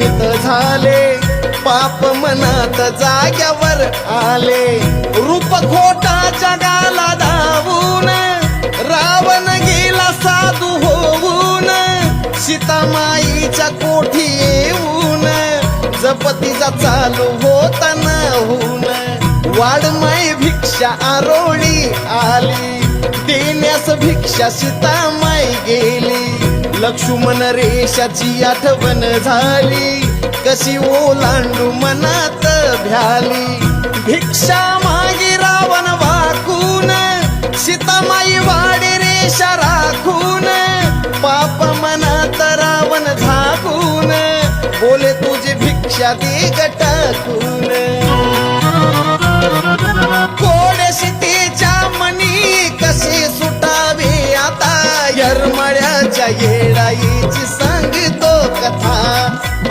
मोहित झाले, पाप मनात जाग्यावर आले. रूप खोटा जगाला धावून, रावण गेला साधू होऊन, सीतामाईच्या कोठी येऊन, जपतीचा चालू होता होऊन. वाडमाई भिक्षा आरोळी आली, देण्यास भिक्षा सीतामाई गेली. लक्ष्मण रेषाची आठवण झाली, कशी ओलांडू मनात भ्याली. भिक्षा मागी रावण वाकून, सीतामाई वाडे रेषा राखून, पाप मनात रावण झाकून, बोले तुझी भिक्षा दे गटाकून.